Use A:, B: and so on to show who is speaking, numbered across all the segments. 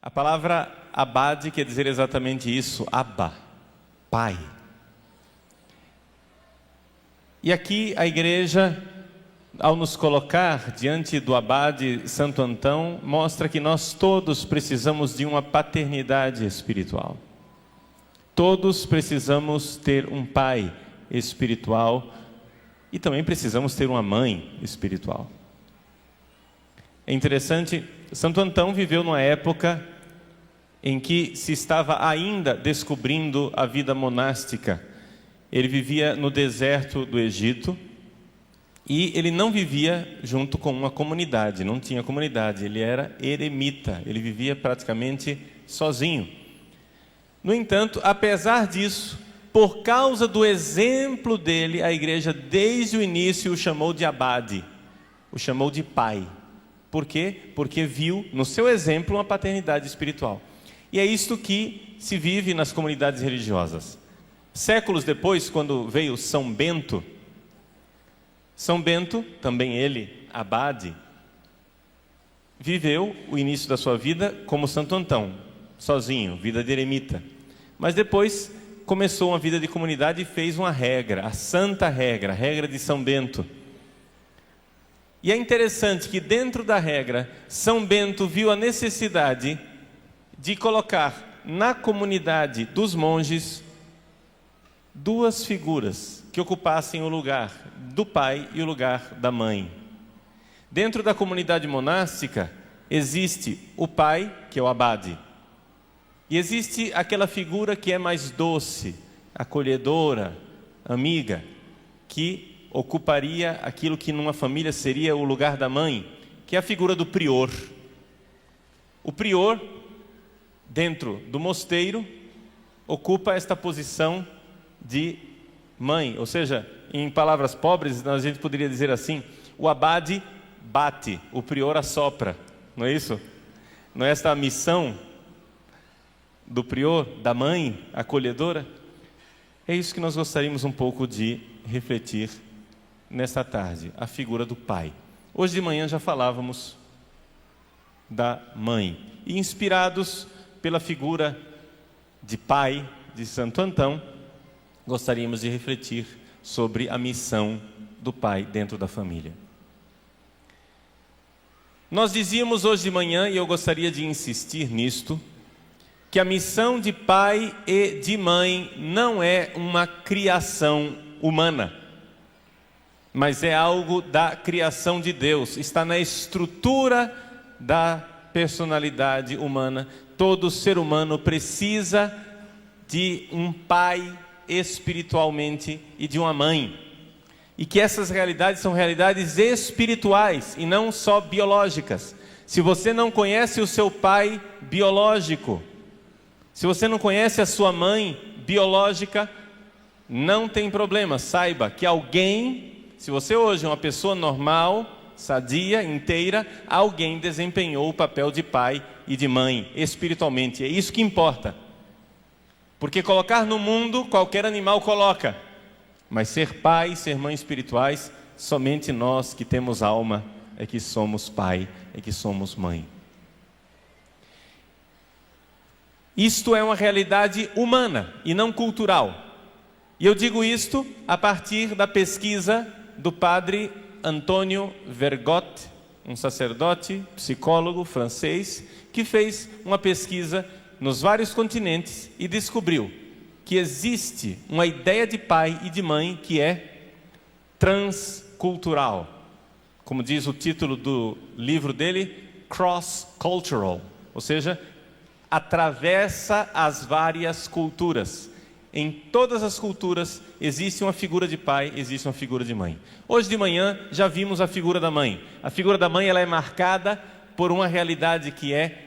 A: A palavra abade quer dizer exatamente isso, Abba, Pai. E aqui a igreja, ao nos colocar diante do abade Santo Antão, mostra que nós todos precisamos de uma paternidade espiritual. Todos precisamos ter um pai espiritual e também precisamos ter uma mãe espiritual. É interessante, Santo Antão viveu numa época em que se estava ainda descobrindo a vida monástica. Ele vivia no deserto do Egito e ele não vivia junto com uma comunidade, não tinha comunidade, ele era eremita, ele vivia praticamente sozinho. No entanto, apesar disso, por causa do exemplo dele, a igreja desde o início o chamou de abade, o chamou de pai. Por quê? Porque viu no seu exemplo uma paternidade espiritual. E é isto que se vive nas comunidades religiosas. Séculos depois, quando veio São Bento, também ele, abade, viveu o início da sua vida como Santo Antão, sozinho, vida de eremita. Mas depois começou uma vida de comunidade e fez uma regra, a santa regra, a regra de São Bento. E é interessante que dentro da regra, São Bento viu a necessidade de colocar na comunidade dos monges duas figuras que ocupassem o lugar do pai e o lugar da mãe. Dentro da comunidade monástica existe o pai, que é o abade, e existe aquela figura que é mais doce, acolhedora, amiga, que ocuparia aquilo que numa família seria o lugar da mãe, que é a figura do prior. O prior, dentro do mosteiro, ocupa esta posição de mãe, ou seja, em palavras pobres, a gente poderia dizer assim: o abade bate, o prior assopra, não é isso? Não é esta a missão do prior, da mãe acolhedora? É isso que nós gostaríamos um pouco de refletir nesta tarde, a figura do pai. Hoje de manhã já falávamos da mãe, e inspirados pela figura de pai de Santo Antão, gostaríamos de refletir sobre a missão do pai dentro da família. Nós dizíamos hoje de manhã, e eu gostaria de insistir nisto, que a missão de pai e de mãe não é uma criação humana, mas é algo da criação de Deus, está na estrutura da personalidade humana. Todo ser humano precisa de um pai espiritualmente e de uma mãe, e que essas realidades são realidades espirituais e não só biológicas. Se você não conhece o seu pai biológico, se você não conhece a sua mãe biológica, não tem problema, saiba que alguém, se você hoje é uma pessoa normal, sadia, inteira, alguém desempenhou o papel de pai e de mãe espiritualmente. É isso que importa. Porque colocar no mundo, qualquer animal coloca. Mas ser pai e ser mãe espirituais, somente nós que temos alma é que somos pai, é que somos mãe. Isto é uma realidade humana e não cultural. E eu digo isto a partir da pesquisa do padre Antônio Vergote, um sacerdote, psicólogo francês, que fez uma pesquisa nos vários continentes e descobriu que existe uma ideia de pai e de mãe que é transcultural. Como diz o título do livro dele, cross-cultural, ou seja, atravessa as várias culturas. Em todas as culturas existe uma figura de pai, existe uma figura de mãe. Hoje de manhã já vimos a figura da mãe. A figura da mãe ela é marcada por uma realidade que é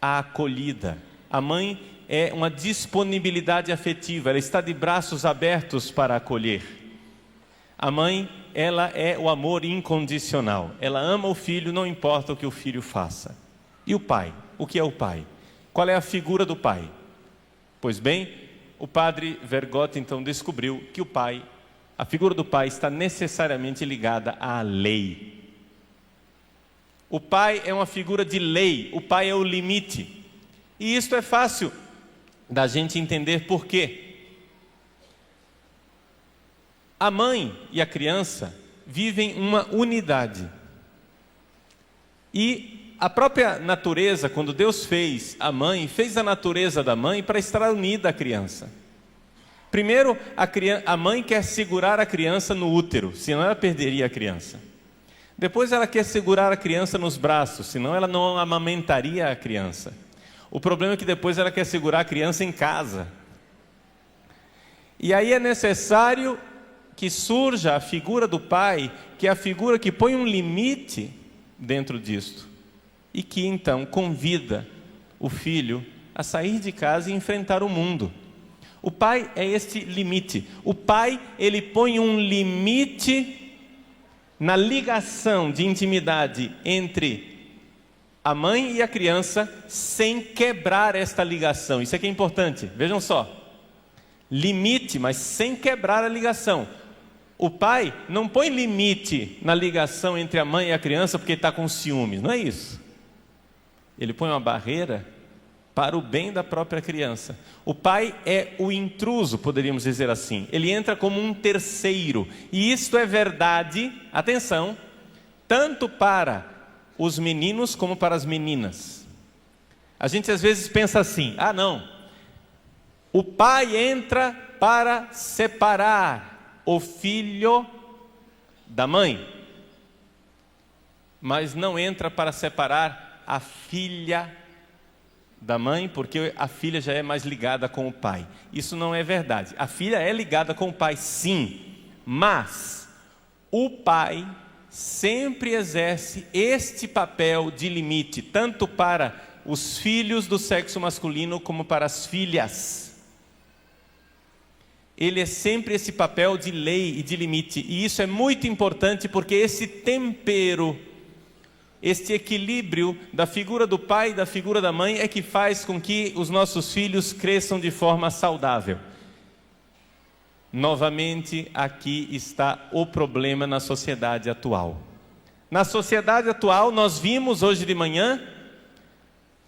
A: a acolhida. A mãe é uma disponibilidade afetiva, ela está de braços abertos para acolher. A mãe, ela é o amor incondicional. Ela ama o filho, não importa o que o filho faça. E o pai? O que é o pai? Qual é a figura do pai? Pois bem, o padre Vergote então descobriu que o pai, a figura do pai está necessariamente ligada à lei. O pai é uma figura de lei, o pai é o limite. E isto é fácil da gente entender por quê. A mãe e a criança vivem uma unidade. E a própria natureza, quando Deus fez a mãe, fez a natureza da mãe para estar unida à criança. Primeiro, a mãe quer segurar a criança no útero, senão ela perderia a criança. Depois ela quer segurar a criança nos braços, senão ela não amamentaria a criança. O problema é que depois ela quer segurar a criança em casa. E aí é necessário que surja a figura do pai, que é a figura que põe um limite dentro disto. E que então convida o filho a sair de casa e enfrentar o mundo. O pai é este limite. O pai, ele põe um limite na ligação de intimidade entre a mãe e a criança, sem quebrar esta ligação. Isso aqui é importante, vejam só. Limite, mas sem quebrar a ligação. O pai não põe limite na ligação entre a mãe e a criança porque está com ciúmes, não é isso. Ele põe uma barreira para o bem da própria criança. O pai é o intruso, poderíamos dizer assim. Ele entra como um terceiro. E isto é verdade, atenção, tanto para os meninos como para as meninas. A gente às vezes pensa assim: ah não, o pai entra para separar o filho da mãe, mas não entra para separar a filha da mãe, porque a filha já é mais ligada com o pai. Isso não é verdade. A filha é ligada com o pai, sim, mas o pai sempre exerce este papel de limite, tanto para os filhos do sexo masculino como para as filhas. Ele é sempre esse papel de lei e de limite, e isso é muito importante porque esse tempero, este equilíbrio da figura do pai e da figura da mãe é que faz com que os nossos filhos cresçam de forma saudável. Novamente, aqui está o problema na sociedade atual. Na sociedade atual, nós vimos hoje de manhã,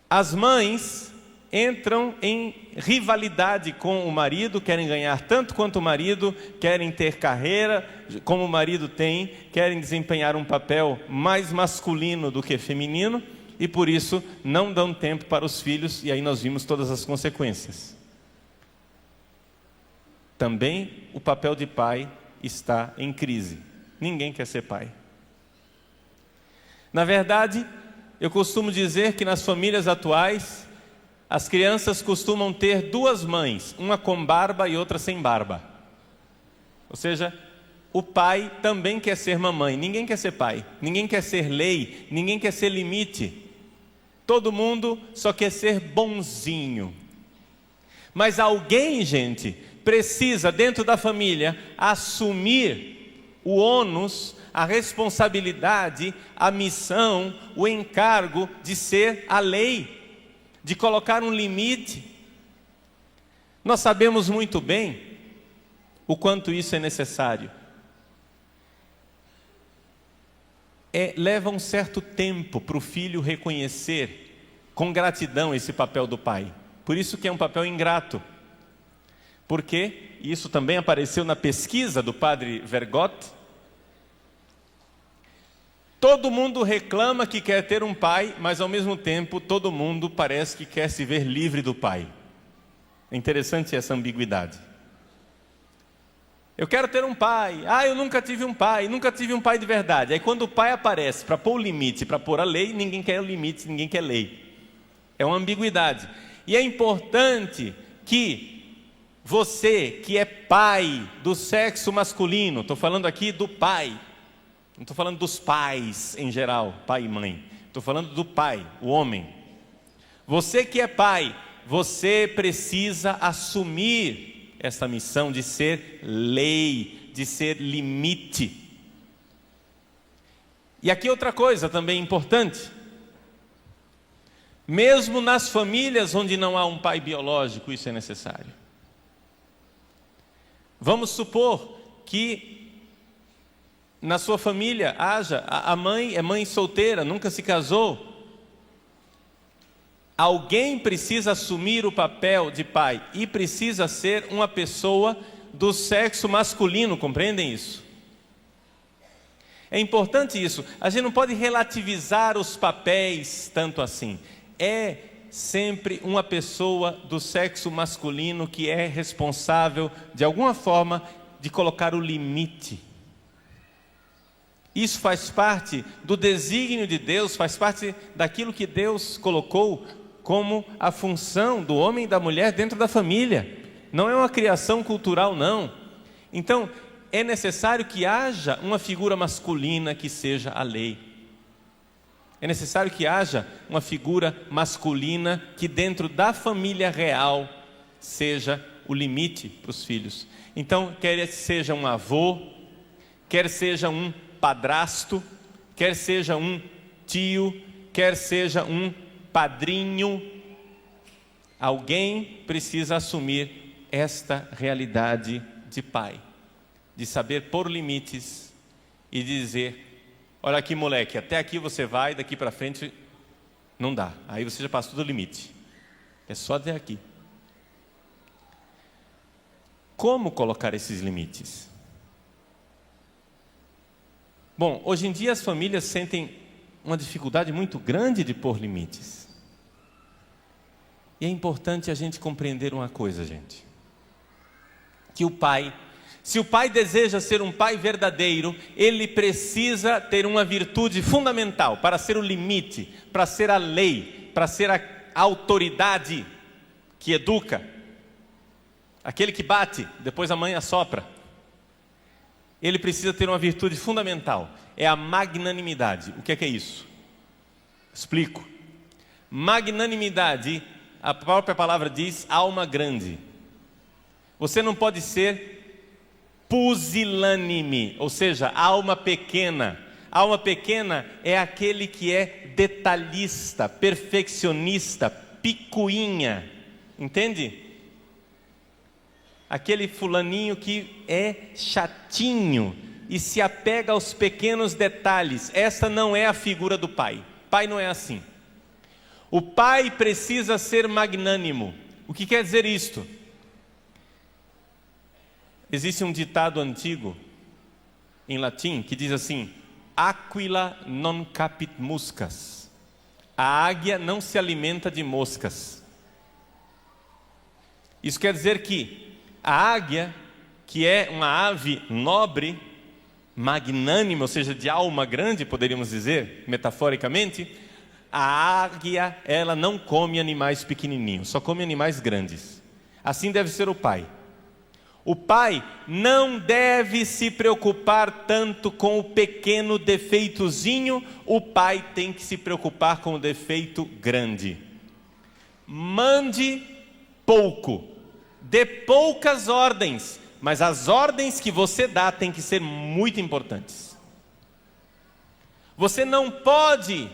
A: as mães entram em rivalidade com o marido, querem ganhar tanto quanto o marido, querem ter carreira como o marido tem, querem desempenhar um papel mais masculino do que feminino, e por isso não dão tempo para os filhos, e aí nós vimos todas as consequências. Também o papel de pai está em crise. Ninguém quer ser pai. Na verdade, eu costumo dizer que nas famílias atuais, as crianças costumam ter duas mães, uma com barba e outra sem barba. Ou seja, o pai também quer ser mamãe, ninguém quer ser pai, ninguém quer ser lei, ninguém quer ser limite. Todo mundo só quer ser bonzinho. Mas alguém, gente, precisa dentro da família assumir o ônus, a responsabilidade, a missão, o encargo de ser a lei, de colocar um limite. Nós sabemos muito bem o quanto isso é necessário. Leva um certo tempo para o filho reconhecer com gratidão esse papel do pai. Por isso que é um papel ingrato. Porque isso também apareceu na pesquisa do padre Vergot. Todo mundo reclama que quer ter um pai, mas ao mesmo tempo todo mundo parece que quer se ver livre do pai. É interessante essa ambiguidade. Eu quero ter um pai. Eu nunca tive um pai de verdade. Aí quando o pai aparece para pôr o limite, para pôr a lei, ninguém quer o limite, ninguém quer lei. É uma ambiguidade. E é importante que você que é pai do sexo masculino, estou falando aqui do pai, não estou falando dos pais em geral, pai e mãe. Estou falando do pai, o homem. Você que é pai, você precisa assumir essa missão de ser lei, de ser limite. E aqui outra coisa também importante. Mesmo nas famílias onde não há um pai biológico, isso é necessário. Vamos supor que na sua família haja, a mãe é mãe solteira, nunca se casou. Alguém precisa assumir o papel de pai e precisa ser uma pessoa do sexo masculino, compreendem isso? É importante isso. A gente não pode relativizar os papéis tanto assim. É sempre uma pessoa do sexo masculino que é responsável, de alguma forma, de colocar o limite. Isso faz parte do desígnio de Deus, faz parte daquilo que Deus colocou como a função do homem e da mulher dentro da família. Não é uma criação cultural, não. Então, é necessário que haja uma figura masculina que seja a lei. É necessário que haja uma figura masculina que dentro da família real seja o limite para os filhos. Então, quer seja um avô, quer seja um padrasto, quer seja um tio, quer seja um padrinho, alguém precisa assumir esta realidade de pai, de saber pôr limites e dizer: olha aqui, moleque, até aqui você vai, daqui para frente não dá, aí você já passou do limite, é só até aqui. Como colocar esses limites? Bom, hoje em dia as famílias sentem uma dificuldade muito grande de pôr limites. E é importante a gente compreender uma coisa, gente. Que o pai, se o pai deseja ser um pai verdadeiro, ele precisa ter uma virtude fundamental para ser o limite, para ser a lei, para ser a autoridade que educa. Aquele que bate, depois a mãe assopra. Ele precisa ter uma virtude fundamental, é a magnanimidade. O que é isso? Explico. Magnanimidade, a própria palavra diz, alma grande. Você não pode ser pusilânime, ou seja, alma pequena. Alma pequena é aquele que é detalhista, perfeccionista, picuinha, entende? Aquele fulaninho que é chatinho e se apega aos pequenos detalhes. Essa não é a figura do pai. Pai não é assim. O pai precisa ser magnânimo. O que quer dizer isto? Existe um ditado antigo em latim que diz assim: aquila non capit muscas. A águia não se alimenta de moscas. Isso quer dizer que a águia, que é uma ave nobre, magnânima, ou seja, de alma grande, poderíamos dizer, metaforicamente, a águia, ela não come animais pequenininhos, só come animais grandes. Assim deve ser o pai. O pai não deve se preocupar tanto com o pequeno defeitozinho, o pai tem que se preocupar com o defeito grande. Mande pouco. Dê poucas ordens, mas as ordens que você dá têm que ser muito importantes. Você não pode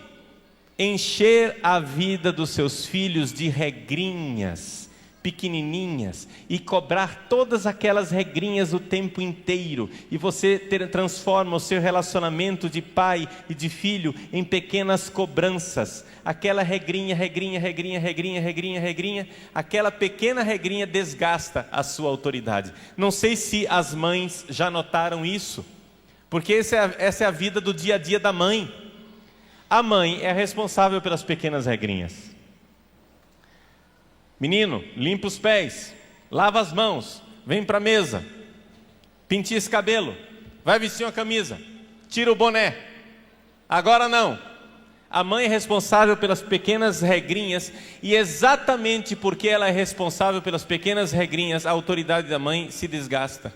A: encher a vida dos seus filhos de regrinhas pequenininhas e cobrar todas aquelas regrinhas o tempo inteiro, e você transforma o seu relacionamento de pai e de filho em pequenas cobranças. Aquela regrinha, aquela pequena regrinha desgasta a sua autoridade. Não sei se as mães já notaram isso, porque essa é a vida do dia a dia da mãe. A mãe é responsável pelas pequenas regrinhas. Menino, limpa os pés, lava as mãos, vem para a mesa, penteia esse cabelo, vai vestir uma camisa, tira o boné. Agora não. A mãe é responsável pelas pequenas regrinhas, e exatamente porque ela é responsável pelas pequenas regrinhas, a autoridade da mãe se desgasta.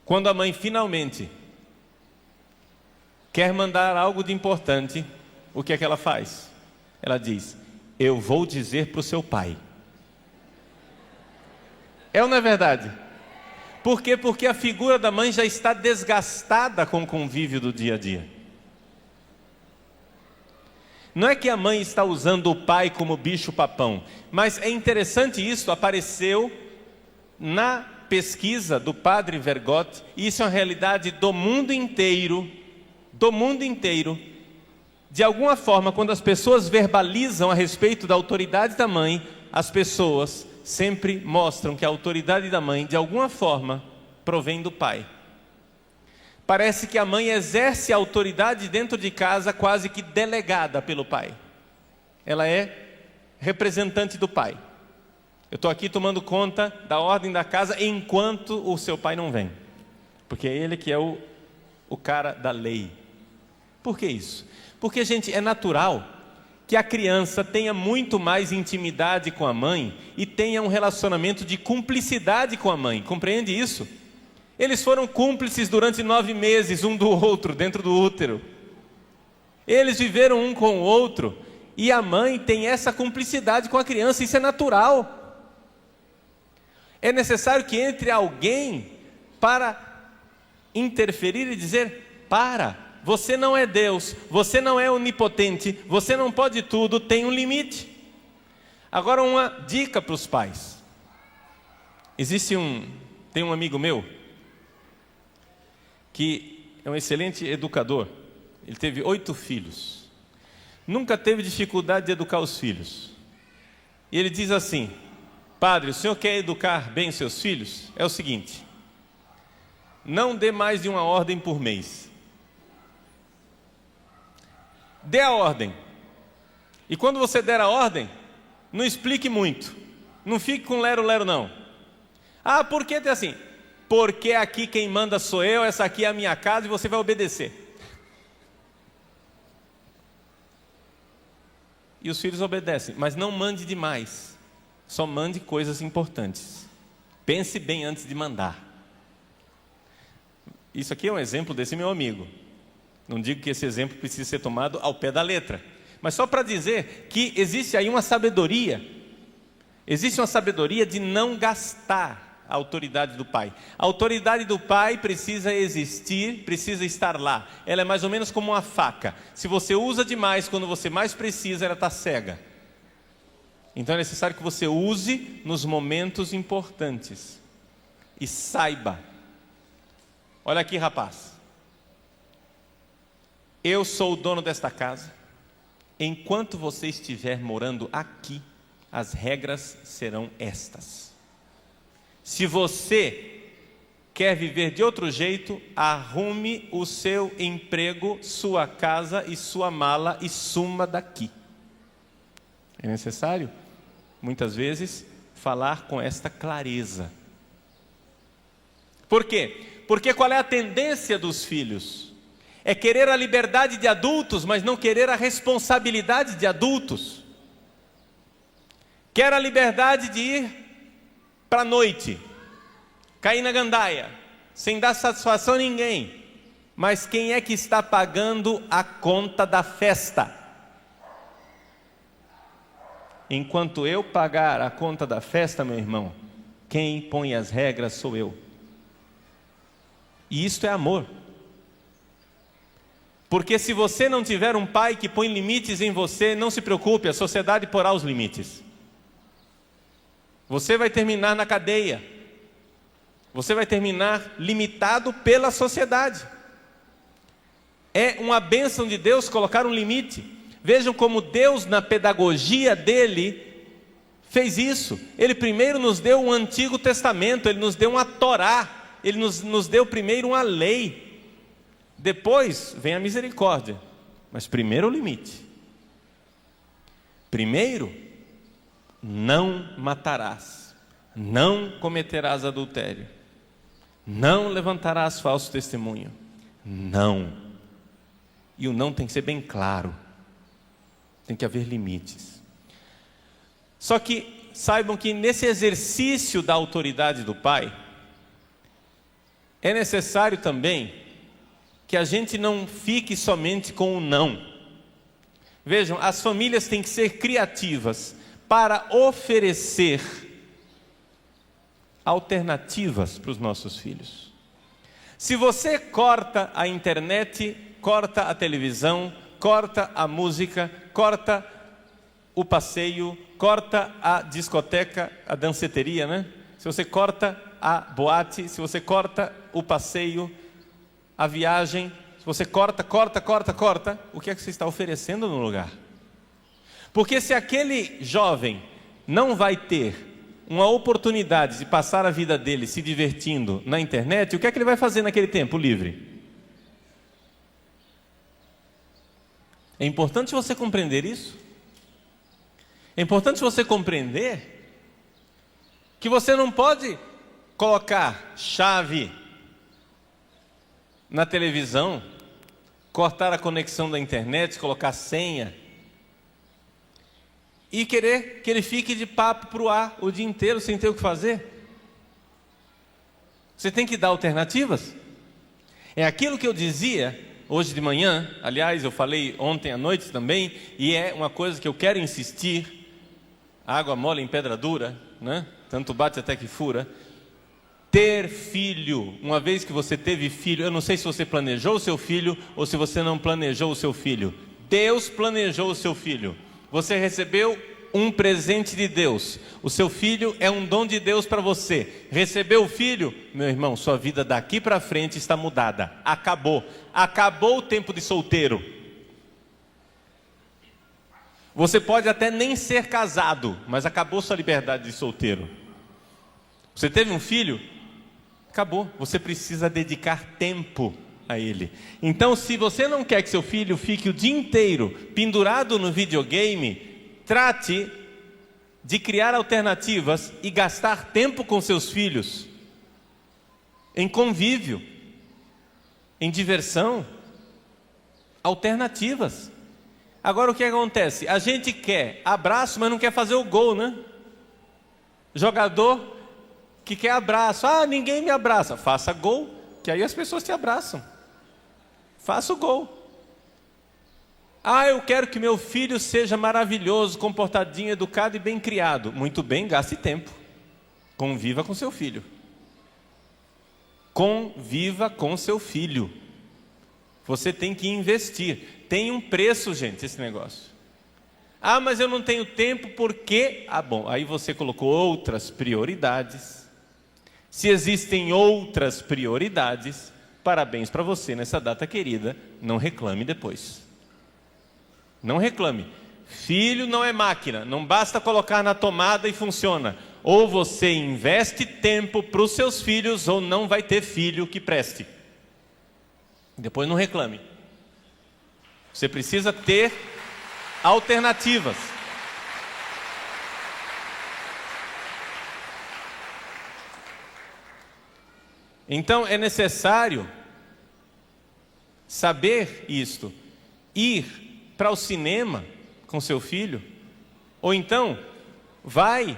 A: Quando a mãe finalmente quer mandar algo de importante, o que é que ela faz? Ela diz: eu vou dizer para o seu pai. É ou não é verdade? Por quê? Porque a figura da mãe já está desgastada com o convívio do dia a dia. Não é que a mãe está usando o pai como bicho-papão, mas é interessante isso, apareceu na pesquisa do padre Vergote, e isso é uma realidade do mundo inteiro, De alguma forma, quando as pessoas verbalizam a respeito da autoridade da mãe, as pessoas sempre mostram que a autoridade da mãe, de alguma forma, provém do pai. Parece que a mãe exerce a autoridade dentro de casa quase que delegada pelo pai. Ela é representante do pai. Eu estou aqui tomando conta da ordem da casa enquanto o seu pai não vem. Porque é ele que é o cara da lei. Por que isso? Porque, gente, é natural que a criança tenha muito mais intimidade com a mãe e tenha um relacionamento de cumplicidade com a mãe. Compreende isso? Eles foram cúmplices durante 9 meses um do outro dentro do útero. Eles viveram um com o outro e a mãe tem essa cumplicidade com a criança. Isso é natural. É necessário que entre alguém para interferir e dizer: para, você não é Deus, você não é onipotente, você não pode tudo, tem um limite. Agora, uma dica para os pais. Tem um amigo meu que é um excelente educador. Ele teve 8 filhos. Nunca teve dificuldade de educar os filhos. E ele diz assim: padre, o senhor quer educar bem os seus filhos? É o seguinte: não dê mais de uma ordem por mês. Dê a ordem. E quando você der a ordem, não explique muito. Não fique com lero-lero não. Ah, por que tem assim? Porque aqui quem manda sou eu, essa aqui é a minha casa e você vai obedecer. E os filhos obedecem, mas não mande demais. Só mande coisas importantes. Pense bem antes de mandar. Isso aqui é um exemplo desse meu amigo. Não digo que esse exemplo precisa ser tomado ao pé da letra, mas só para dizer que existe aí uma sabedoria. Existe uma sabedoria de não gastar a autoridade do pai. A autoridade do pai precisa existir, precisa estar lá. Ela é mais ou menos como uma faca. Se você usa demais, quando você mais precisa, ela está cega. Então é necessário que você use nos momentos importantes. E saiba. Olha aqui, rapaz. Eu sou o dono desta casa. Enquanto você estiver morando aqui, as regras serão estas. Se você quer viver de outro jeito, arrume o seu emprego, sua casa e sua mala e suma daqui. É necessário, muitas vezes, falar com esta clareza. Por quê? Porque qual é a tendência dos filhos? É querer a liberdade de adultos, mas não querer a responsabilidade de adultos. Quer a liberdade de ir para a noite, cair na gandaia, sem dar satisfação a ninguém. Mas quem é que está pagando a conta da festa? Enquanto eu pagar a conta da festa, meu irmão, quem põe as regras sou eu. E isto é amor. Porque se você não tiver um pai que põe limites em você, não se preocupe, a sociedade porá os limites. Você vai terminar na cadeia. Você vai terminar limitado pela sociedade. É uma bênção de Deus colocar um limite. Vejam como Deus, na pedagogia dele, fez isso. Ele primeiro nos deu um Antigo Testamento, ele nos deu uma Torá, ele nos deu primeiro uma lei. Depois vem a misericórdia, mas primeiro o limite. Primeiro, não matarás, não cometerás adultério, não levantarás falso testemunho, não. E o não tem que ser bem claro, tem que haver limites. Só que saibam que nesse exercício da autoridade do pai, é necessário também que a gente não fique somente com o não. Vejam, as famílias têm que ser criativas para oferecer alternativas para os nossos filhos. Se você corta a internet, corta a televisão, corta a música, corta o passeio, corta a discoteca, a danceteria, né? Se você corta a boate, se você corta o passeio, a viagem, Se você corta, o que é que você está oferecendo no lugar? Porque se aquele jovem não vai ter uma oportunidade de passar a vida dele se divertindo na internet, o que é que ele vai fazer naquele tempo livre? É importante você compreender isso. É importante você compreender que você não pode colocar chave na televisão, cortar a conexão da internet, colocar senha e querer que ele fique de papo para o ar o dia inteiro sem ter o que fazer. Você tem que dar alternativas. É aquilo que eu dizia hoje de manhã, aliás, eu falei ontem à noite também, e é uma coisa que eu quero insistir: água mole em pedra dura, né? Tanto bate até que fura. Ter filho, uma vez que você teve filho, eu não sei se você planejou o seu filho ou se você não planejou o seu filho. Deus planejou o seu filho. Você recebeu um presente de Deus. O seu filho é um dom de Deus para você. Recebeu o filho, meu irmão, sua vida daqui para frente está mudada. Acabou. Acabou o tempo de solteiro. Você pode até nem ser casado, mas acabou sua liberdade de solteiro. Você teve um filho? Acabou. Você precisa dedicar tempo a ele. Então, se você não quer que seu filho fique o dia inteiro pendurado no videogame, trate de criar alternativas e gastar tempo com seus filhos em convívio, em diversão, alternativas. Agora o que acontece? A gente quer abraço, mas não quer fazer o gol, né? Jogador que quer abraço, ninguém me abraça, faça gol, que aí as pessoas te abraçam. Faça o gol. Eu quero que meu filho seja maravilhoso, comportadinho, educado e bem criado. Muito bem, gaste tempo. Conviva com seu filho. Conviva com seu filho. Você tem que investir. Tem um preço, gente, esse negócio. Mas eu não tenho tempo porque... bom, aí você colocou outras prioridades. Se existem outras prioridades, parabéns para você nessa data querida. Não reclame depois. Não reclame. Filho não é máquina, não basta colocar na tomada e funciona. Ou você investe tempo para os seus filhos, ou não vai ter filho que preste. Depois não reclame. Você precisa ter alternativas. Então é necessário saber isto. Ir para o cinema com seu filho, ou então vai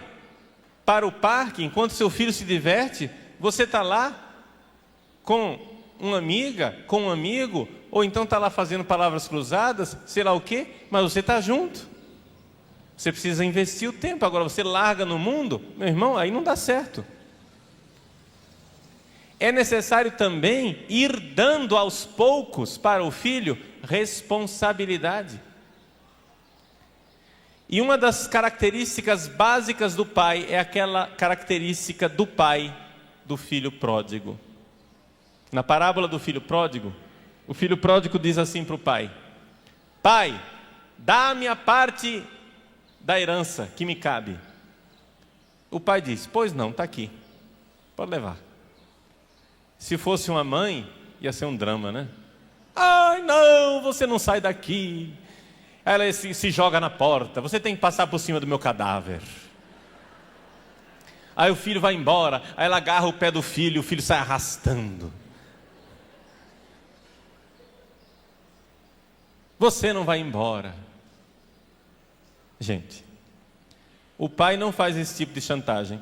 A: para o parque enquanto seu filho se diverte, você está lá com uma amiga, com um amigo, ou então está lá fazendo palavras cruzadas, sei lá o quê, mas você está junto. Você precisa investir o tempo. Agora você larga no mundo, meu irmão, aí não dá certo. É necessário também ir dando aos poucos para o filho responsabilidade. E uma das características básicas do pai é aquela característica do pai do filho pródigo. Na parábola do filho pródigo, o filho pródigo diz assim para o pai: Pai, dá-me a parte da herança que me cabe. O pai diz: Pois não, está aqui, pode levar. Se fosse uma mãe, ia ser um drama, né? Não, você não sai daqui. Ela se joga na porta, você tem que passar por cima do meu cadáver. Aí o filho vai embora, aí ela agarra o pé do filho, o filho sai arrastando. Você não vai embora. Gente, o pai não faz esse tipo de chantagem.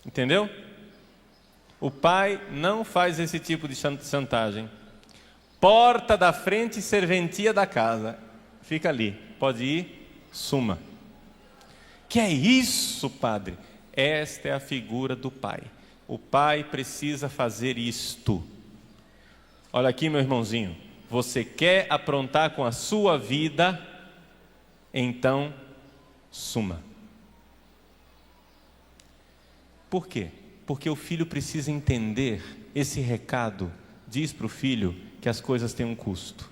A: Entendeu? O pai não faz esse tipo de chantagem. Porta da frente, serventia da casa. Fica ali, pode ir, suma. Que é isso, padre? Esta é a figura do pai. O pai precisa fazer isto. Olha aqui, meu irmãozinho. Você quer aprontar com a sua vida? Então, suma. Por quê? Porque o filho precisa entender esse recado. Diz para o filho que as coisas têm um custo.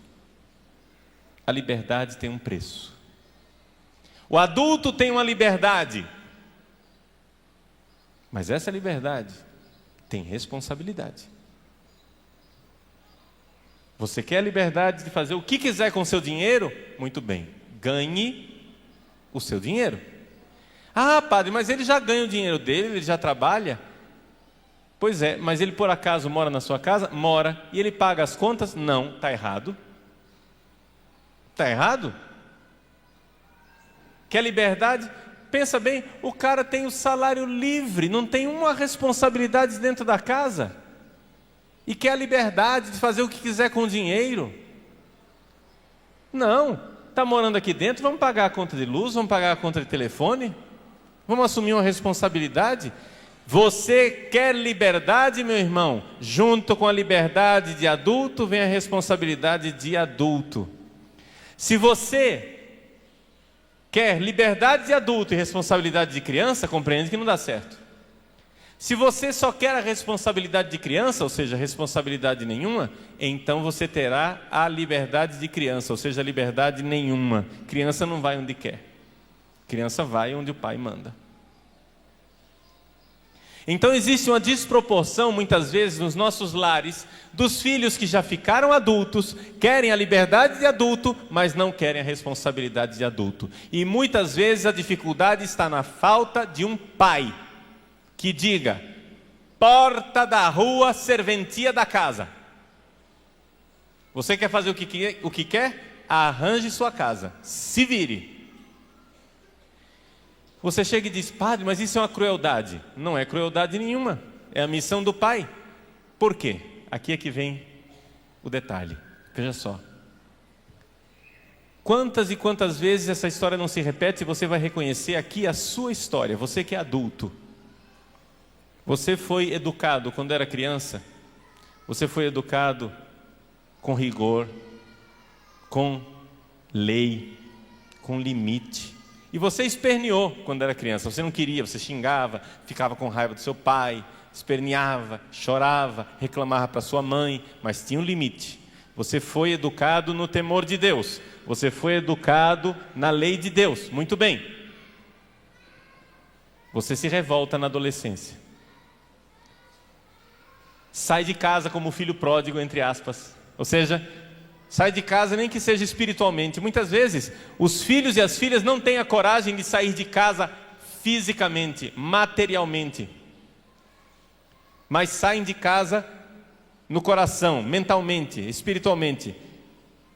A: A liberdade tem um preço. O adulto tem uma liberdade, mas essa liberdade tem responsabilidade. Você quer a liberdade de fazer o que quiser com o seu dinheiro? Muito bem, ganhe o seu dinheiro. Ah, padre, mas ele já ganha o dinheiro dele, ele já trabalha? Pois é, mas ele por acaso mora na sua casa? Mora. E ele paga as contas? Não, está errado. Está errado? Quer liberdade? Pensa bem, o cara tem o salário livre, não tem uma responsabilidade dentro da casa. E quer a liberdade de fazer o que quiser com o dinheiro. Não, está morando aqui dentro, vamos pagar a conta de luz, vamos pagar a conta de telefone, vamos assumir uma responsabilidade. Você quer liberdade, meu irmão? Junto com a liberdade de adulto vem a responsabilidade de adulto. Se você quer liberdade de adulto e responsabilidade de criança, compreende que não dá certo. Se você só quer a responsabilidade de criança, ou seja, responsabilidade nenhuma, então você terá a liberdade de criança, ou seja, liberdade nenhuma. Criança não vai onde quer. Criança vai onde o pai manda. Então existe uma desproporção muitas vezes nos nossos lares dos filhos que já ficaram adultos, querem a liberdade de adulto, mas não querem a responsabilidade de adulto. E muitas vezes a dificuldade está na falta de um pai que diga: porta da rua, serventia da casa. Você quer fazer o que quer? Arranje sua casa, se vire. Você chega e diz: padre, mas isso é uma crueldade. Não é crueldade nenhuma, é a missão do pai. Por quê? Aqui é que vem o detalhe. Veja só. Quantas e quantas vezes essa história não se repete e você vai reconhecer aqui a sua história, você que é adulto. Você foi educado quando era criança, você foi educado com rigor, com lei, com limite. E você esperneou quando era criança, você não queria, você xingava, ficava com raiva do seu pai, esperneava, chorava, reclamava para sua mãe, mas tinha um limite. Você foi educado no temor de Deus, você foi educado na lei de Deus, muito bem. Você se revolta na adolescência. Sai de casa como filho pródigo, entre aspas, ou seja, sai de casa nem que seja espiritualmente. Muitas vezes os filhos e as filhas não têm a coragem de sair de casa fisicamente, materialmente, mas saem de casa no coração, mentalmente, espiritualmente.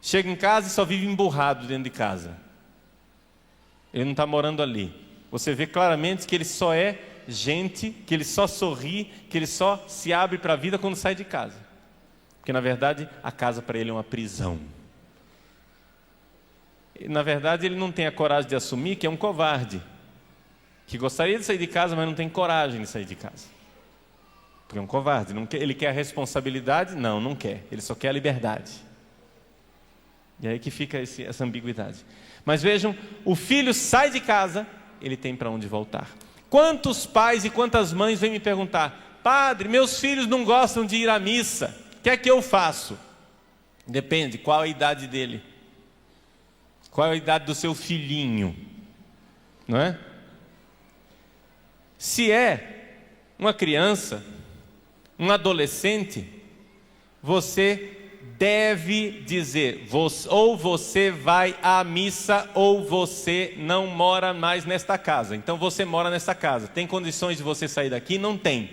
A: Chega em casa e só vive emburrado dentro de casa. Ele não está morando ali. Você vê claramente que ele só é gente, que ele só sorri, que ele só se abre para a vida quando sai de casa. Porque na verdade a casa para ele é uma prisão. E, na verdade ele não tem a coragem de assumir que é um covarde, que gostaria de sair de casa, mas não tem coragem de sair de casa. Porque é um covarde, não quer, ele quer a responsabilidade? Não quer, ele só quer a liberdade. E aí que fica essa ambiguidade. Mas vejam, o filho sai de casa, ele tem para onde voltar. Quantos pais e quantas mães vêm me perguntar: padre, meus filhos não gostam de ir à missa, o que é que eu faço? Depende, qual a idade dele? Qual é a idade do seu filhinho? Não é? Se é uma criança, um adolescente, você deve dizer: ou você vai à missa ou você não mora mais nesta casa. Então você mora nesta casa. Tem condições de você sair daqui? Não tem.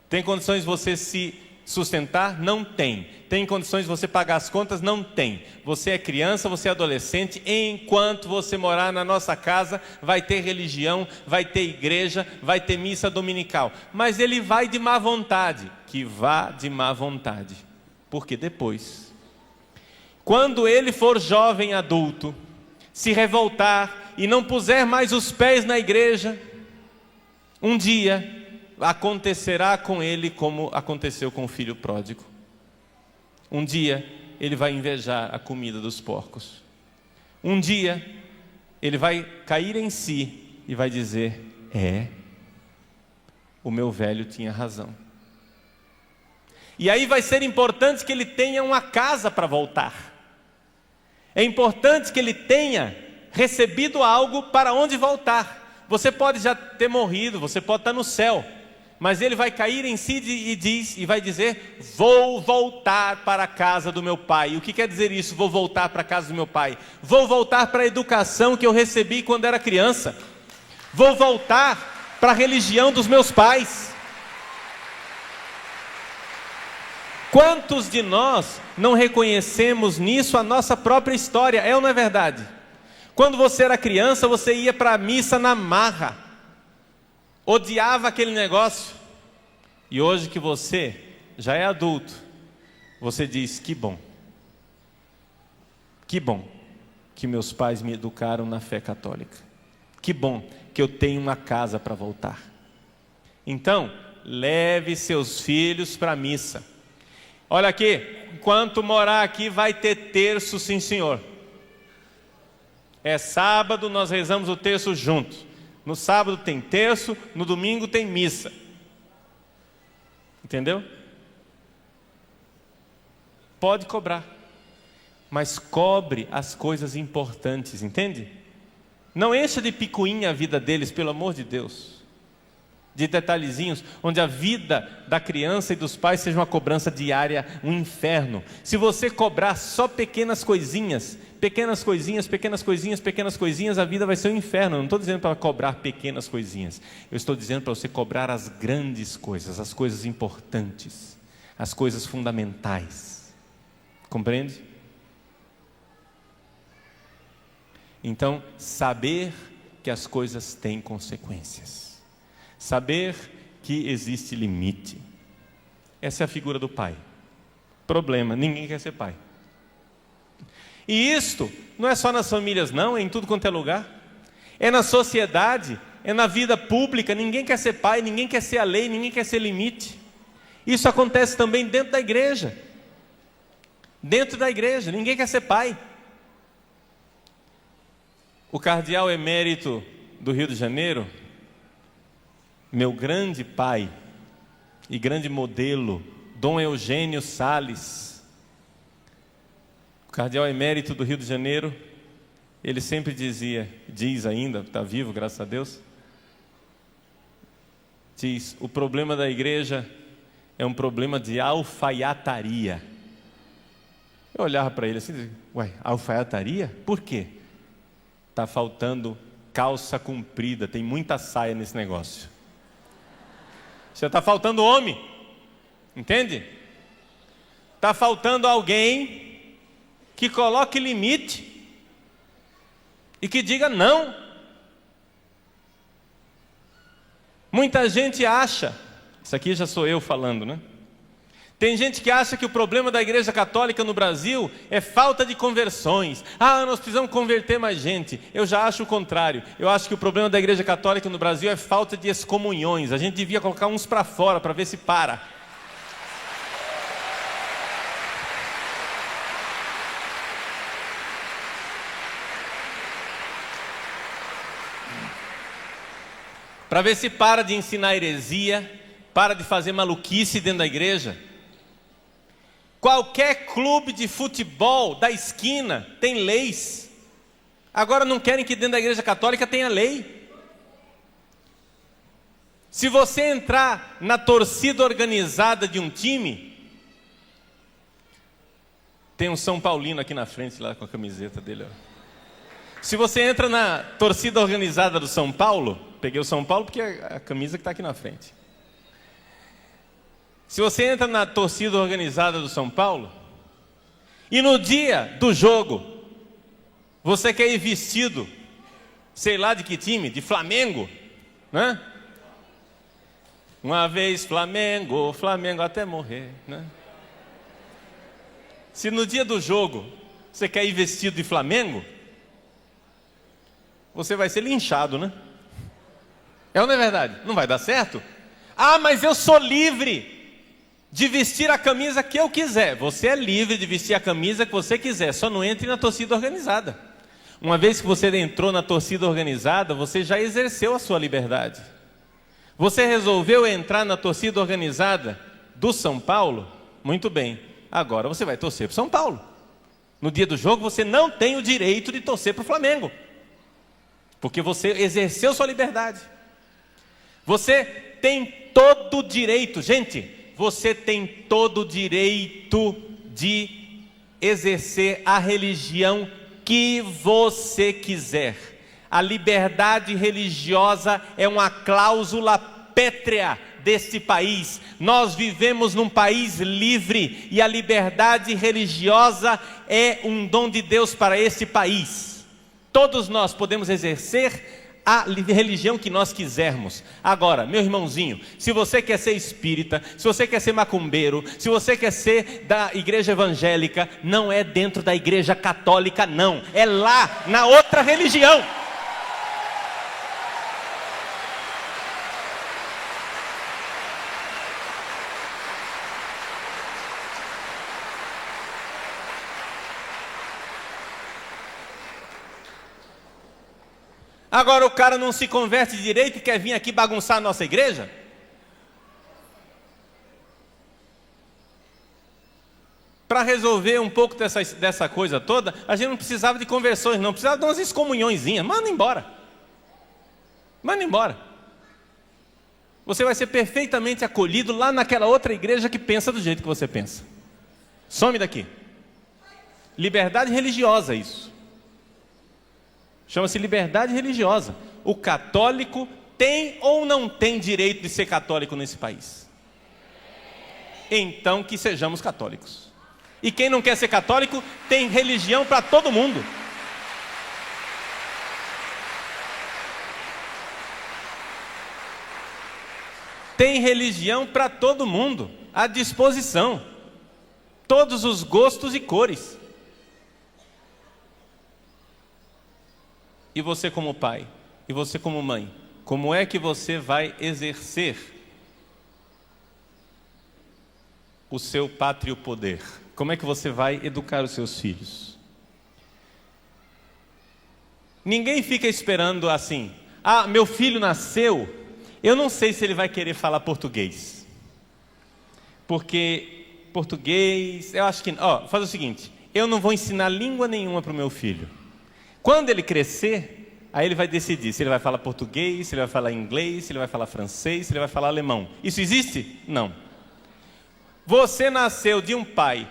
A: Tem condições de você se sustentar? Não tem. Tem condições de você pagar as contas? Não tem. Você é criança, você é adolescente, enquanto você morar na nossa casa, vai ter religião, vai ter igreja, vai ter missa dominical. Mas ele vai de má vontade. Que vá de má vontade. Porque depois, quando ele for jovem adulto, se revoltar e não puser mais os pés na igreja, um dia acontecerá com ele como aconteceu com o filho pródigo. Um dia ele vai invejar a comida dos porcos. Um dia ele vai cair em si e vai dizer: o meu velho tinha razão. E aí vai ser importante que ele tenha uma casa para voltar. É importante que ele tenha recebido algo para onde voltar. Você pode já ter morrido, você pode estar no céu, mas ele vai cair em si e vai dizer: vou voltar para a casa do meu pai. E o que quer dizer isso? Vou voltar para a casa do meu pai. Vou voltar para a educação que eu recebi quando era criança. Vou voltar para a religião dos meus pais. Quantos de nós não reconhecemos nisso a nossa própria história? É ou não é verdade? Quando você era criança, você ia para a missa na marra, odiava aquele negócio, e hoje que você já é adulto, você diz: que bom que meus pais me educaram na fé católica, que bom que eu tenho uma casa para voltar. Então, leve seus filhos para a missa. Olha aqui, enquanto morar aqui vai ter terço, sim senhor. É sábado, nós rezamos o terço juntos. No sábado tem terço, no domingo tem missa. Entendeu? Pode cobrar, mas cobre as coisas importantes, entende? Não encha de picuinha a vida deles, pelo amor de Deus. De detalhezinhos, onde a vida da criança e dos pais seja uma cobrança diária, um inferno. Se você cobrar só pequenas coisinhas, a vida vai ser um inferno. Eu não estou dizendo para cobrar pequenas coisinhas, eu estou dizendo para você cobrar as grandes coisas, as coisas importantes, as coisas fundamentais. Compreende? Então, saber que as coisas têm consequências. Saber que existe limite. Essa é a figura do pai. Problema, ninguém quer ser pai. E isto não é só nas famílias não, é em tudo quanto é lugar. É na sociedade, é na vida pública. Ninguém quer ser pai, ninguém quer ser a lei, ninguém quer ser limite. Isso acontece também dentro da igreja. Dentro da igreja, ninguém quer ser pai. O cardeal emérito do Rio de Janeiro, meu grande pai e grande modelo, Dom Eugênio Salles, o cardeal emérito do Rio de Janeiro, ele sempre diz ainda, está vivo, graças a Deus, diz: o problema da igreja é um problema de alfaiataria. Eu olhava para ele assim e dizia: ué, alfaiataria? Por quê? Está faltando calça comprida, tem muita saia nesse negócio. Já está faltando homem, entende? Está faltando alguém que coloque limite e que diga não. Muita gente acha, isso aqui já sou eu falando, né? Tem gente que acha que o problema da igreja católica no Brasil é falta de conversões. Nós precisamos converter mais gente. Eu já acho o contrário. Eu acho que o problema da igreja católica no Brasil é falta de excomunhões. A gente devia colocar uns para fora para ver se para. Para ver se para de ensinar heresia, para de fazer maluquice dentro da igreja. Qualquer clube de futebol da esquina tem leis. Agora não querem que dentro da igreja católica tenha lei. Se você entrar na torcida organizada de um time, tem um São Paulino aqui na frente, lá com a camiseta dele, ó. Se você entra na torcida organizada do São Paulo, peguei o São Paulo porque é a camisa que está aqui na frente. Se você entra na torcida organizada do São Paulo, e no dia do jogo, você quer ir vestido, sei lá de que time, de Flamengo, né? Uma vez Flamengo, Flamengo até morrer, né? Se no dia do jogo, você quer ir vestido de Flamengo, você vai ser linchado, né? É ou não é verdade? Não vai dar certo? Mas eu sou livre de vestir a camisa que eu quiser. Você é livre de vestir a camisa que você quiser, só não entre na torcida organizada. Uma vez que você entrou na torcida organizada, você já exerceu a sua liberdade. Você resolveu entrar na torcida organizada do São Paulo? Muito bem, agora você vai torcer para o São Paulo. No dia do jogo você não tem o direito de torcer para o Flamengo, porque você exerceu sua liberdade. Você tem todo o direito, gente, você tem todo o direito de exercer a religião que você quiser. A liberdade religiosa é uma cláusula pétrea deste país. Nós vivemos num país livre e a liberdade religiosa é um dom de Deus para este país. Todos nós podemos exercer a religião que nós quisermos. Agora, meu irmãozinho, se você quer ser espírita, se você quer ser macumbeiro, se você quer ser da igreja evangélica, não é dentro da igreja católica, não, é lá na outra religião. Agora o cara não se converte direito e quer vir aqui bagunçar a nossa igreja? Para resolver um pouco dessa coisa toda, a gente não precisava de conversões, não, precisava de umas excomunhõezinhas. Manda embora. Manda embora. Você vai ser perfeitamente acolhido lá naquela outra igreja que pensa do jeito que você pensa. Some daqui. Liberdade religiosa, isso. Chama-se liberdade religiosa. O católico tem ou não tem direito de ser católico nesse país? Então que sejamos católicos. E quem não quer ser católico tem religião para todo mundo. Tem religião para todo mundo, à disposição. Todos os gostos e cores. E você como pai, e você como mãe, como é que você vai exercer o seu pátrio poder? Como é que você vai educar os seus filhos? Ninguém fica esperando assim, meu filho nasceu, eu não sei se ele vai querer falar português. Porque português, eu acho que, faz o seguinte, eu não vou ensinar língua nenhuma para o meu filho. Quando ele crescer, aí ele vai decidir se ele vai falar português, se ele vai falar inglês, se ele vai falar francês, se ele vai falar alemão. Isso existe? Não. Você nasceu de um pai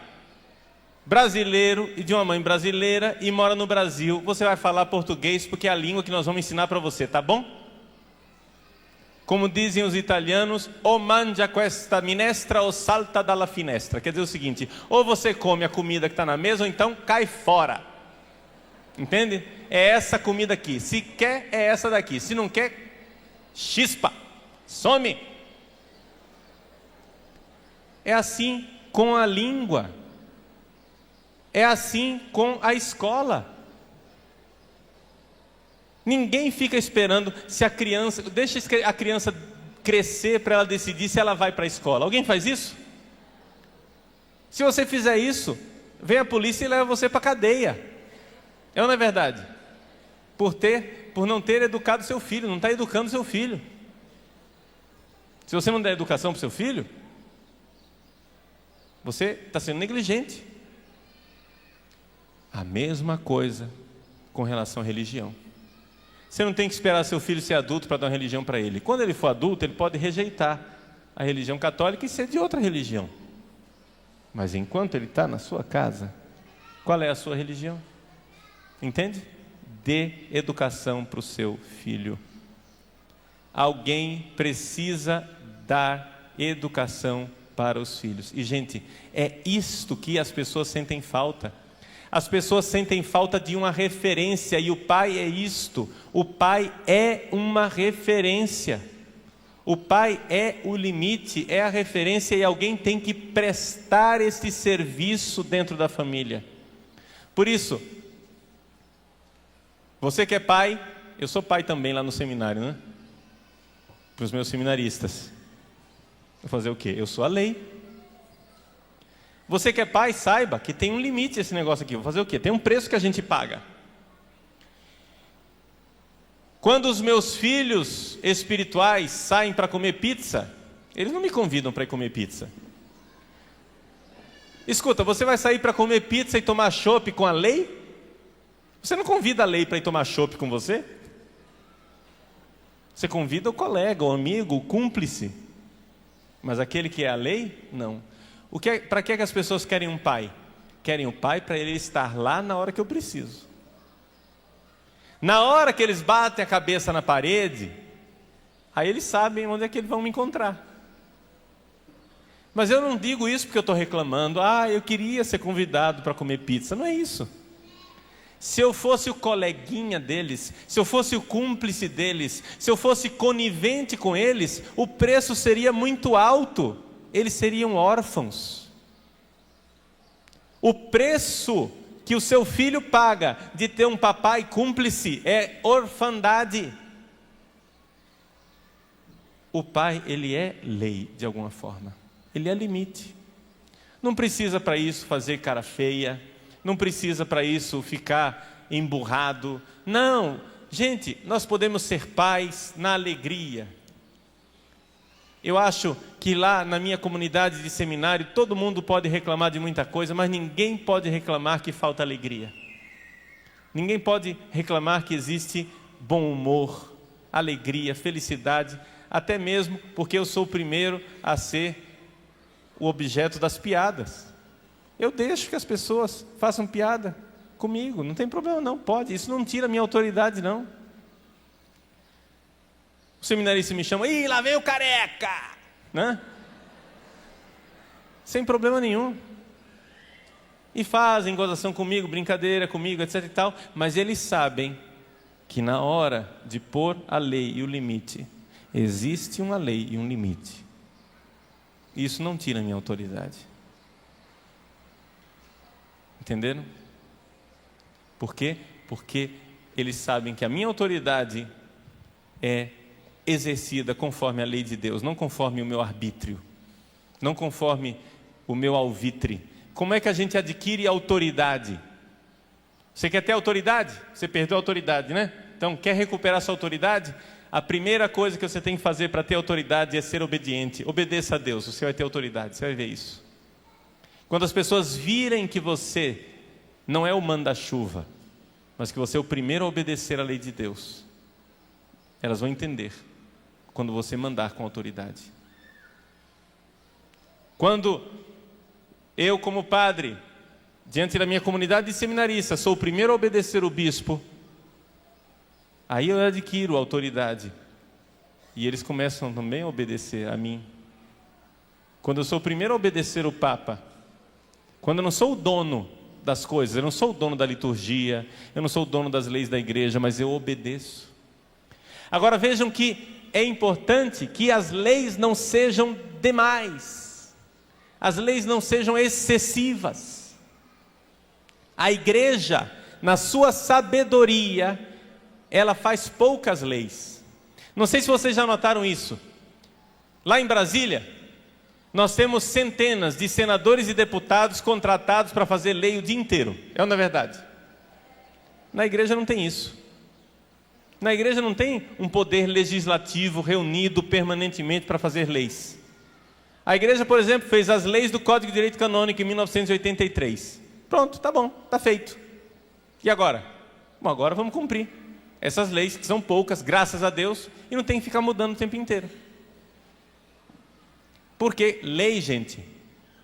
A: brasileiro e de uma mãe brasileira e mora no Brasil. Você vai falar português porque é a língua que nós vamos ensinar para você, tá bom? Como dizem os italianos, o mangia questa minestra ou salta dalla finestra. Quer dizer o seguinte, ou você come a comida que está na mesa ou então cai fora. Entende? É essa comida aqui. Se quer, é essa daqui. Se não quer, chispa, some. É assim com a língua. É assim com a escola. Ninguém fica esperando se a criança, deixa a criança crescer para ela decidir se ela vai para a escola. Alguém faz isso? Se você fizer isso, vem a polícia e leva você para a cadeia. É ou não é verdade? Por não ter educado seu filho, não está educando seu filho. Se você não der educação para o seu filho, você está sendo negligente. A mesma coisa com relação à religião. Você não tem que esperar seu filho ser adulto para dar uma religião para ele. Quando ele for adulto, ele pode rejeitar a religião católica e ser de outra religião. Mas enquanto ele está na sua casa, qual é a sua religião? Entende? Dê educação para o seu filho. Alguém precisa dar educação para os filhos. E, gente, é isto que as pessoas sentem falta. As pessoas sentem falta de uma referência, e o pai é isto. O pai é uma referência. O pai é o limite, é a referência, e alguém tem que prestar esse serviço dentro da família. Por isso, você que é pai, eu sou pai também lá no seminário, né? Para os meus seminaristas. Vou fazer o quê? Eu sou a lei. Você que é pai, saiba que tem um limite esse negócio aqui. Vou fazer o quê? Tem um preço que a gente paga. Quando os meus filhos espirituais saem para comer pizza, eles não me convidam para ir comer pizza. Escuta, você vai sair para comer pizza e tomar chopp com a lei? Você não convida a lei para ir tomar chopp com você? Você convida o colega, o amigo, o cúmplice. Mas aquele que é a lei, não. Para que as pessoas querem um pai? Querem o pai para ele estar lá na hora que eu preciso. Na hora que eles batem a cabeça na parede, aí eles sabem onde é que eles vão me encontrar. Mas eu não digo isso porque eu estou reclamando. Eu queria ser convidado para comer pizza. Não é isso. Se eu fosse o coleguinha deles, se eu fosse o cúmplice deles, se eu fosse conivente com eles, o preço seria muito alto. Eles seriam órfãos. O preço que o seu filho paga de ter um papai cúmplice é orfandade. O pai, ele é lei de alguma forma. Ele é limite. Não precisa para isso fazer cara feia. Não precisa para isso ficar emburrado. Não, gente, nós podemos ser pais na alegria. Eu acho que lá na minha comunidade de seminário, todo mundo pode reclamar de muita coisa, mas ninguém pode reclamar que falta alegria. Ninguém pode reclamar que existe bom humor, alegria, felicidade, até mesmo porque eu sou o primeiro a ser o objeto das piadas. Eu deixo que as pessoas façam piada comigo, não tem problema não, pode, isso não tira a minha autoridade não. O seminarista me chama, lá vem o careca, né? Sem problema nenhum. E fazem gozação comigo, brincadeira comigo, etc e tal, mas eles sabem que na hora de pôr a lei e o limite, existe uma lei e um limite. Isso não tira a minha autoridade. Entenderam? Por quê? Porque eles sabem que a minha autoridade é exercida conforme a lei de Deus, não conforme o meu arbítrio, não conforme o meu alvitre. Como é que a gente adquire autoridade? Você quer ter autoridade? Você perdeu a autoridade, né? Então, quer recuperar sua autoridade? A primeira coisa que você tem que fazer para ter autoridade é ser obediente. Obedeça a Deus, você vai ter autoridade, você vai ver isso. Quando as pessoas virem que você não é o manda-chuva, mas que você é o primeiro a obedecer à lei de Deus, elas vão entender quando você mandar com autoridade. Quando eu, como padre, diante da minha comunidade de seminaristas, sou o primeiro a obedecer o bispo, aí eu adquiro autoridade. E eles começam também a obedecer a mim. Quando eu sou o primeiro a obedecer o Papa, quando eu não sou o dono das coisas, eu não sou o dono da liturgia, eu não sou o dono das leis da igreja, mas eu obedeço. Agora vejam que é importante que as leis não sejam demais, as leis não sejam excessivas. A igreja, na sua sabedoria, ela faz poucas leis. Não sei se vocês já notaram isso. Lá em Brasília, nós temos centenas de senadores e deputados contratados para fazer lei o dia inteiro. É ou não é verdade? Na igreja não tem isso. Na igreja não tem um poder legislativo reunido permanentemente para fazer leis. A igreja, por exemplo, fez as leis do Código de Direito Canônico em 1983. Pronto, tá bom, tá feito. E agora? Bom, agora vamos cumprir essas leis, que são poucas, graças a Deus, e não tem que ficar mudando o tempo inteiro. Porque lei, gente,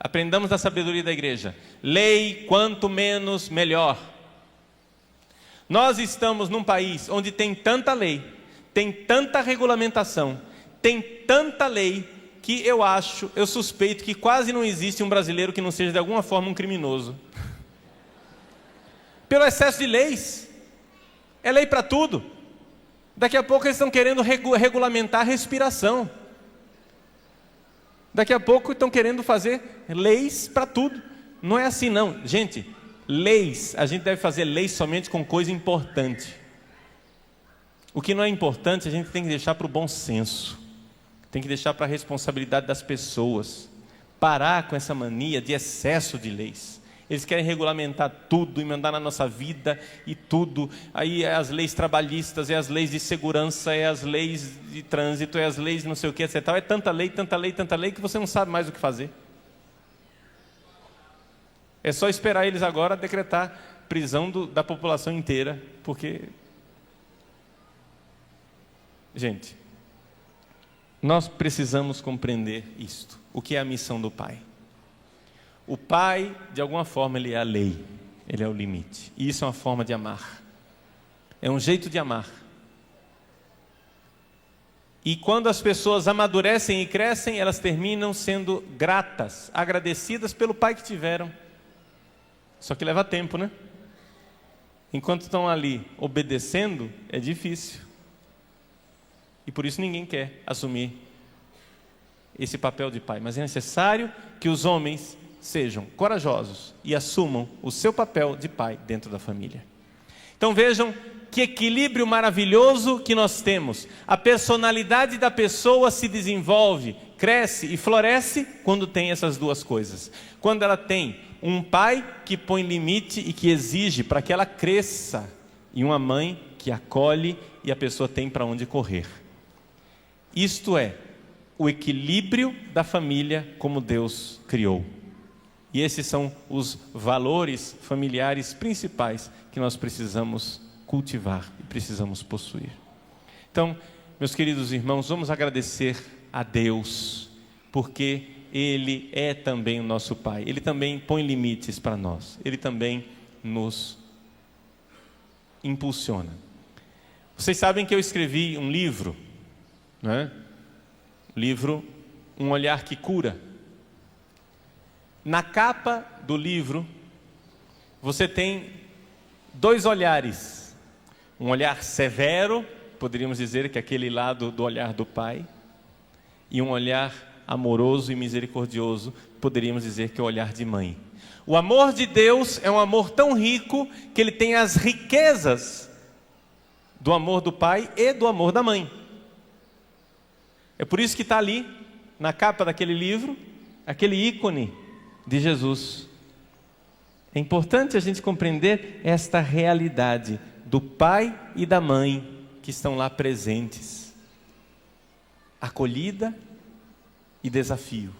A: aprendamos da sabedoria da igreja. Lei, quanto menos, melhor. Nós estamos num país onde tem tanta lei, tem tanta regulamentação, tem tanta lei, que eu suspeito que quase não existe um brasileiro que não seja de alguma forma um criminoso. Pelo excesso de leis. É lei para tudo. Daqui a pouco eles estão querendo regulamentar a respiração. Daqui a pouco estão querendo fazer leis para tudo. Não é assim não, gente. Leis, a gente deve fazer leis somente com coisa importante. O que não é importante a gente tem que deixar para o bom senso, tem que deixar para a responsabilidade das pessoas. Parar com essa mania de excesso de leis. Eles querem regulamentar tudo e mandar na nossa vida e tudo. Aí é as leis trabalhistas, é as leis de segurança, é as leis de trânsito, é as leis de não sei o que, etc. É tanta lei, tanta lei, tanta lei que você não sabe mais o que fazer. É só esperar eles agora decretar prisão da população inteira, porque... Gente, nós precisamos compreender isto. O que é a missão do Pai? O Pai, de alguma forma, ele é a lei, ele é o limite. E isso é uma forma de amar. É um jeito de amar. E quando as pessoas amadurecem e crescem, elas terminam sendo gratas, agradecidas pelo Pai que tiveram. Só que leva tempo, né? Enquanto estão ali obedecendo, é difícil. E por isso ninguém quer assumir esse papel de pai. Mas é necessário que os homens sejam corajosos e assumam o seu papel de pai dentro da família. Então vejam que equilíbrio maravilhoso que nós temos. A personalidade da pessoa se desenvolve, cresce e floresce quando tem essas duas coisas. Quando ela tem um pai que põe limite e que exige para que ela cresça, e uma mãe que acolhe e a pessoa tem para onde correr. Isto é o equilíbrio da família como Deus criou. E esses são os valores familiares principais que nós precisamos cultivar e precisamos possuir. Então, meus queridos irmãos, vamos agradecer a Deus, porque Ele é também o nosso Pai. Ele também põe limites para nós. Ele também nos impulsiona. Vocês sabem que eu escrevi um livro, né? Livro Um Olhar que Cura. Na capa do livro, você tem dois olhares. Um olhar severo, poderíamos dizer que é aquele lado do olhar do pai, e um olhar amoroso e misericordioso, poderíamos dizer que é o olhar de mãe. O amor de Deus é um amor tão rico que ele tem as riquezas do amor do pai e do amor da mãe. É por isso que está ali, na capa daquele livro, aquele ícone de Jesus. É importante a gente compreender esta realidade do pai e da mãe que estão lá presentes. Acolhida e desafio.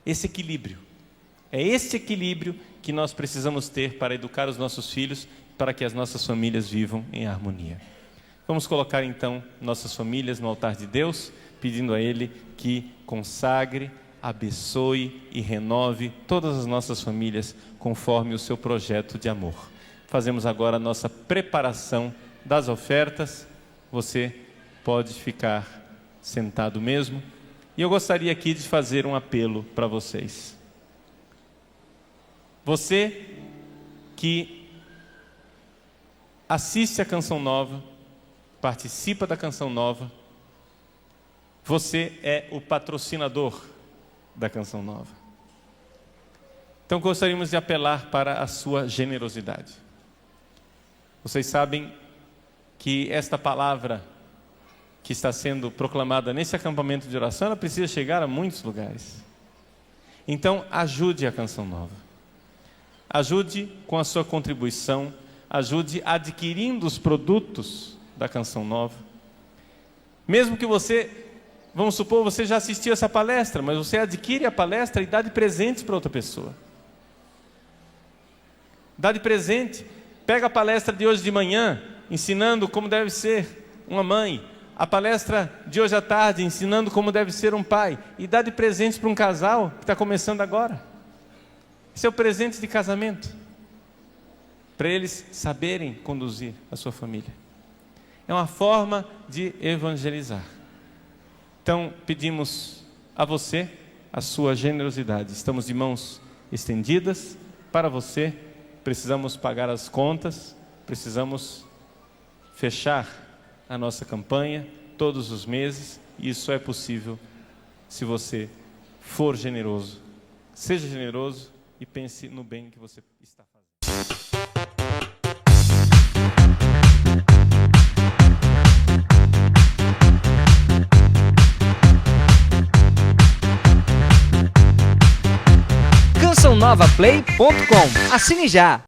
A: Esse equilíbrio. É esse equilíbrio que nós precisamos ter para educar os nossos filhos, para que as nossas famílias vivam em harmonia. Vamos colocar então nossas famílias no altar de Deus, pedindo a Ele que consagre, abençoe e renove todas as nossas famílias conforme o seu projeto de amor. Fazemos agora a nossa preparação das ofertas. Você pode ficar sentado mesmo. E eu gostaria aqui de fazer um apelo para vocês. Você que assiste a Canção Nova, participa da Canção Nova, você é o patrocinador da Canção Nova. Então gostaríamos de apelar para a sua generosidade. Vocês sabem que esta palavra que está sendo proclamada nesse acampamento de oração, ela precisa chegar a muitos lugares. Então ajude a Canção Nova. Ajude com a sua contribuição, ajude adquirindo os produtos da Canção Nova. Mesmo que você, vamos supor, você já assistiu essa palestra, mas você adquire a palestra e dá de presentes para outra pessoa. Dá de presente. Pega a palestra de hoje de manhã, ensinando como deve ser uma mãe. A palestra de hoje à tarde, ensinando como deve ser um pai. E dá de presente para um casal que está começando agora. Esse é o presente de casamento. Para eles saberem conduzir a sua família. É uma forma de evangelizar. Então, pedimos a você a sua generosidade. Estamos de mãos estendidas para você. Precisamos pagar as contas, precisamos fechar a nossa campanha todos os meses. E isso é possível se você for generoso. Seja generoso e pense no bem que você está fazendo.
B: Canção Nova inovaplay.com. Assine já!